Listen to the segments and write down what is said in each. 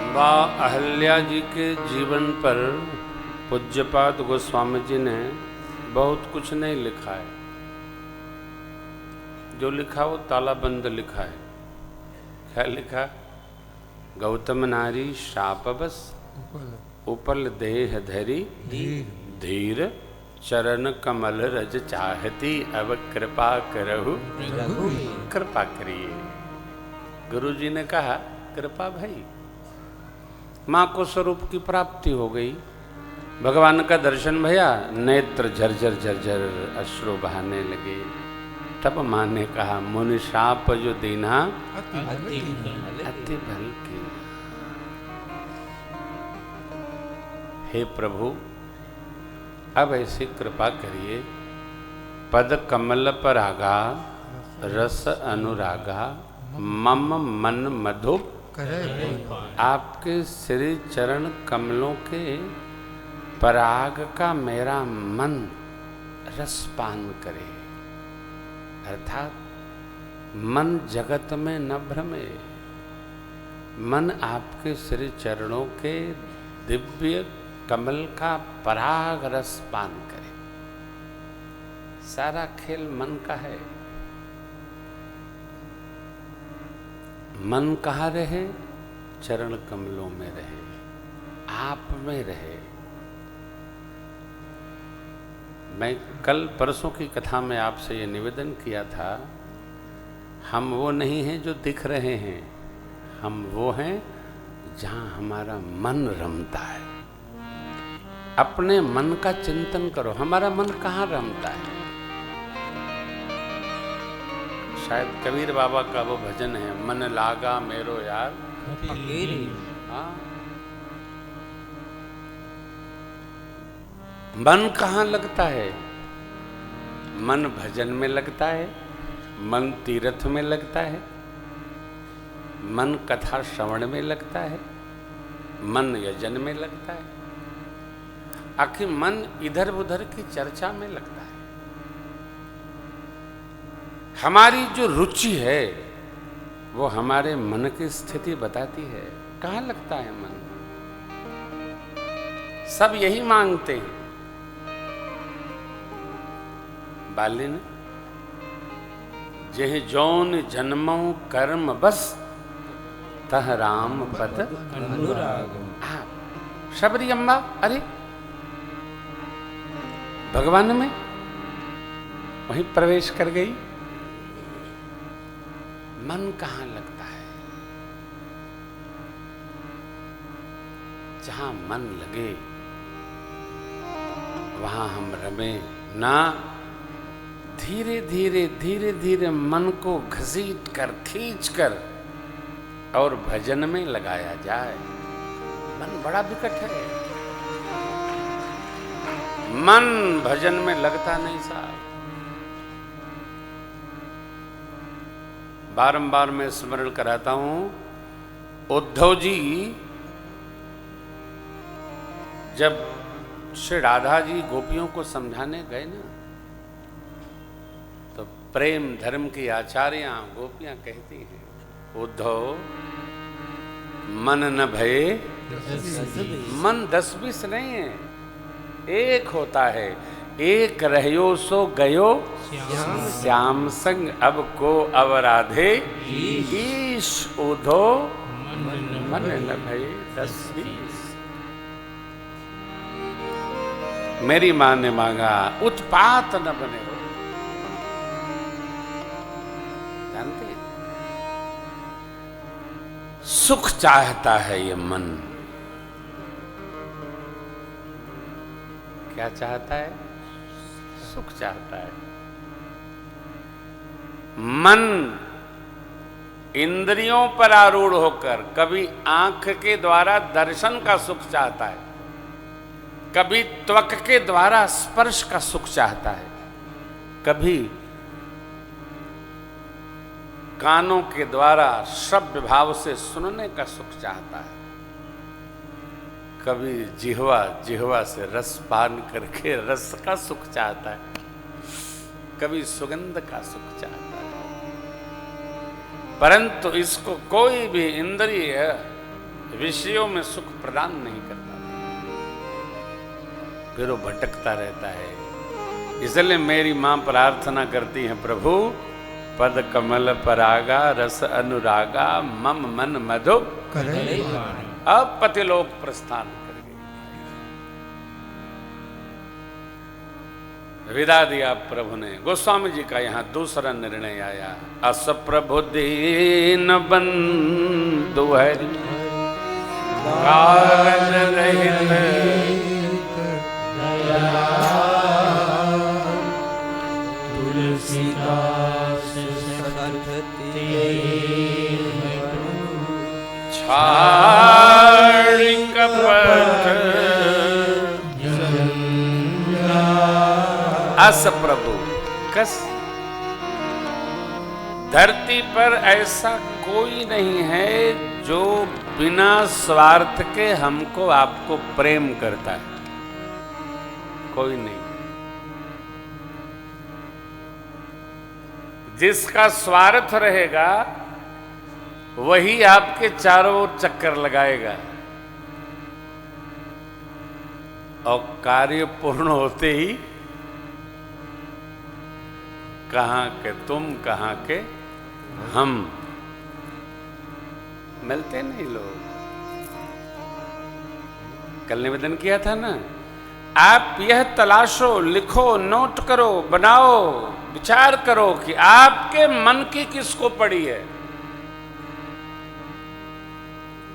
अम्बा अहल्या जी के जीवन पर पूज्यपाद गोस्वामी जी ने बहुत कुछ नहीं लिखा है। जो लिखा वो तालाबंद लिखा है। क्या लिखा? गौतम नारी शाप बस उपल देह धरी धीर चरण कमल रज चाहती अब कृपा करहु कृपा करिए। गुरु जी ने कहा कृपा भाई, माँ को स्वरूप की प्राप्ति हो गई, भगवान का दर्शन भया, नेत्र झरझर झरझर अश्रु बहाने लगे। तब माँ ने कहा मुनि शाप जो दीना अति भल की। हे प्रभु, अब ऐसी कृपा करिए, पद कमल पर आगा रस अनुरागा मम मन मधु, आपके श्री चरण कमलों के पराग का मेरा मन रसपान करे। अर्थात मन जगत में न भ्रमे, मन आपके श्री चरणों के दिव्य कमल का पराग रसपान करे। सारा खेल मन का है। मन कहाँ रहे? चरण कमलों में रहे, आप में रहे। मैं कल परसों की कथा में आपसे ये निवेदन किया था, हम वो नहीं हैं जो दिख रहे हैं, हम वो हैं जहां हमारा मन रमता है। अपने मन का चिंतन करो, हमारा मन कहाँ रमता है। शायद कबीर बाबा का वो भजन है, मन लागा मेरो यार फकीरी। हाँ, मन कहाँ लगता है? मन भजन में लगता है, मन तीर्थ में लगता है, मन कथा श्रवण में लगता है, मन यजन में लगता है। आखिर मन इधर उधर की चर्चा में लगता है। हमारी जो रुचि है वो हमारे मन की स्थिति बताती है। कहाँ लगता है मन? सब यही मांगते हैं। बालिन जेह जौन जन्मों कर्म बस तह राम पद अनुराग। शबरी अम्मा अरे भगवान में वहीं प्रवेश कर गई। मन कहाँ लगता है? जहां मन लगे वहां हम रमे ना। धीरे धीरे धीरे धीरे मन को घसीट कर खींच कर और भजन में लगाया जाए। मन बड़ा विकट है, मन भजन में लगता नहीं साहब। बारंबार मैं स्मरण कराता हूं, उद्धव जी जब श्री राधा जी गोपियों को समझाने गए ना, तो प्रेम धर्म की आचार्यां गोपियां कहती हैं, उद्धव मन न भये। मन 10-20 नहीं है, एक होता है। एक रह्यो सो गयो श्याम संग, अब को अवराधे ईश उधो मन न भये 10-20। मेरी मां ने मांगा उत्पात न बने हो। जानते हैं? सुख चाहता है ये मन। क्या चाहता है? सुख चाहता है। मन इंद्रियों पर आरूढ़ होकर कभी आंख के द्वारा दर्शन का सुख चाहता है, कभी त्वक के द्वारा स्पर्श का सुख चाहता है, कभी कानों के द्वारा श्रव्य भाव से सुनने का सुख चाहता है, कभी जिह्वा से रस पान करके रस का सुख चाहता है, कभी सुगंध का सुख चाहता है। परंतु इसको कोई भी इंद्रिय विषयों में सुख प्रदान नहीं करता, फिर वो भटकता रहता है। इसलिए मेरी मां प्रार्थना करती है, प्रभु पद कमल परागा रस अनुरागा मम मन मधु करे। अब पतिलोक प्रस्थान कर गई, विदा दिया प्रभु ने। गोस्वामी जी का यहाँ दूसरा निर्णय आया, अस प्रभु दीन बंधु हरि कारण रहित तुलसीदास छाड़ी कपट अस प्रभु कस। धरती पर ऐसा कोई नहीं है जो बिना स्वार्थ के हमको आपको प्रेम करता है, कोई नहीं। जिसका स्वार्थ रहेगा वही आपके चारों ओर चक्कर लगाएगा, और कार्य पूर्ण होते ही कहां के तुम कहां के हम, मिलते नहीं लोग। कल निवेदन किया था ना, आप यह तलाशो, लिखो, नोट करो, बनाओ, विचार करो कि आपके मन की किसको पड़ी है।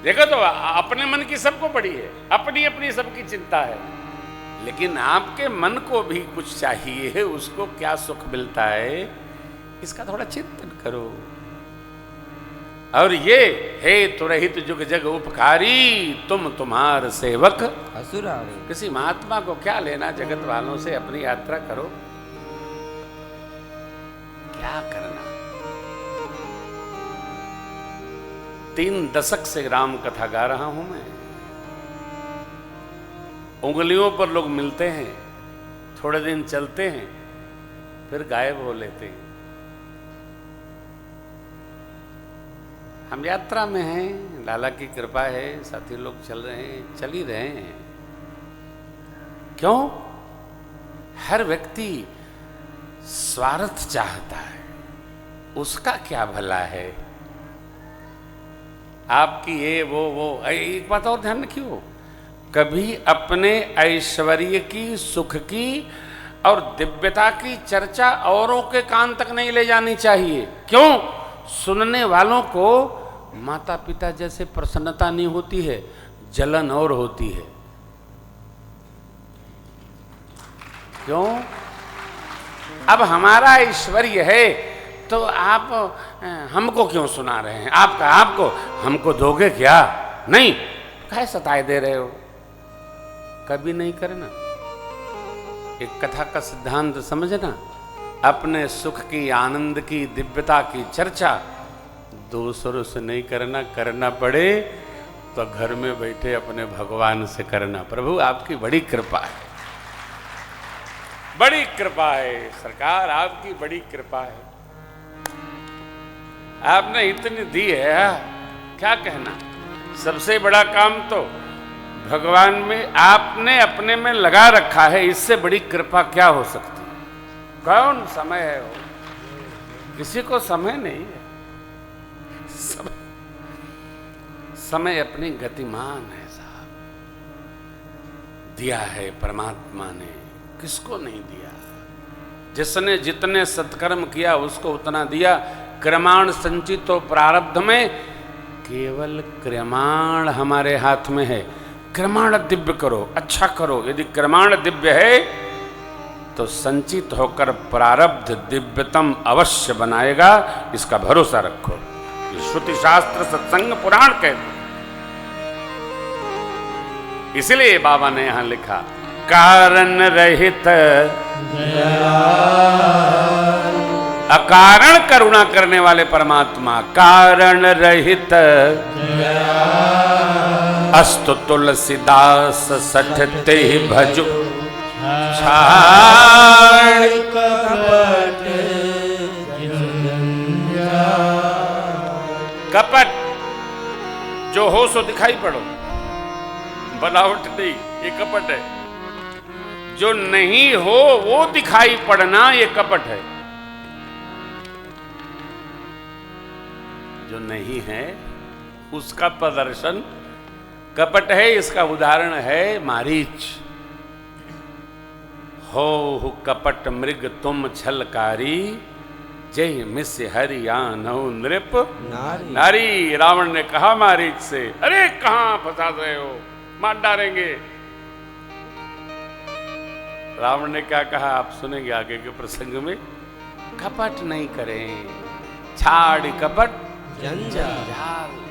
देखो तो अपने मन की सबको पड़ी है, अपनी अपनी सबकी चिंता है, लेकिन आपके मन को भी कुछ चाहिए, उसको क्या सुख मिलता है, इसका थोड़ा चिंतन करो। और ये हे तुरहित जुग जग उपकारी, तुम तुम्हार सेवक असुरारी। किसी महात्मा को क्या लेना जगत वालों से, अपनी यात्रा करो। क्या करना, 3 दशक से राम कथा गा रहा हूं मैं। उंगलियों पर लोग मिलते हैं, थोड़े दिन चलते हैं, फिर गायब हो लेते हैं। हम यात्रा में हैं, लाला की कृपा है, साथी लोग चल रहे हैं, चल ही रहे हैं। क्यों? हर व्यक्ति स्वार्थ चाहता है, उसका क्या भला है। आपकी ये वो एक बात और ध्यान रखियो, कभी अपने ऐश्वर्य की, सुख की और दिव्यता की चर्चा औरों के कान तक नहीं ले जानी चाहिए। क्यों? सुनने वालों को माता पिता जैसे प्रसन्नता नहीं होती है, जलन और होती है। क्यों? अब हमारा ऐश्वर्य है तो आप हमको क्यों सुना रहे हैं, आपको हमको दोगे क्या? नहीं, काहे सताए दे रहे हो? कभी नहीं करना। एक कथा का सिद्धांत समझना, अपने सुख की, आनंद की, दिव्यता की चर्चा दूसरों से नहीं करना। करना पड़े तो घर में बैठे अपने भगवान से करना। प्रभु आपकी बड़ी कृपा है, बड़ी कृपा है सरकार, आपकी बड़ी कृपा है। आपने इतनी दी है, क्या कहना। सबसे बड़ा काम तो भगवान में आपने अपने में लगा रखा है, इससे बड़ी कृपा क्या हो सकती है। कौन समय है वो? किसी को समय नहीं है। समय अपनी गतिमान है साहब, दिया है परमात्मा ने, किसको नहीं दिया। जिसने जितने सत्कर्म किया उसको उतना दिया। क्रमाण संचितो प्रारब्ध में, केवल क्रमाण हमारे हाथ में है। क्रमाण दिव्य करो, अच्छा करो। यदि क्रमाण दिव्य है तो संचित होकर प्रारब्ध दिव्यतम अवश्य बनाएगा, इसका भरोसा रखो। ये श्रुति शास्त्र सत्संग पुराण कहते। इसलिए बाबा ने यहां लिखा, कारण रहित अकारण करुणा करने वाले परमात्मा, कारण रहित अस्तु तुलसीदास सठते भजु छाड़ कपट। कपट जो हो सो दिखाई पड़ो, बनावट नहीं, ये कपट है। जो नहीं हो वो दिखाई पड़ना, ये कपट है। जो नहीं है उसका प्रदर्शन कपट है। इसका उदाहरण है मारीच। हो कपट मृग तुम छलकारी, जय मिस हरियाणो नृप नारी। रावण ने कहा मारीच से, अरे कहां फंसा रहे हो, मार डालेंगे। रावण ने क्या कहा आप सुनेंगे आगे के प्रसंग में। कपट नहीं करें, छाड़ कपट जंजाल।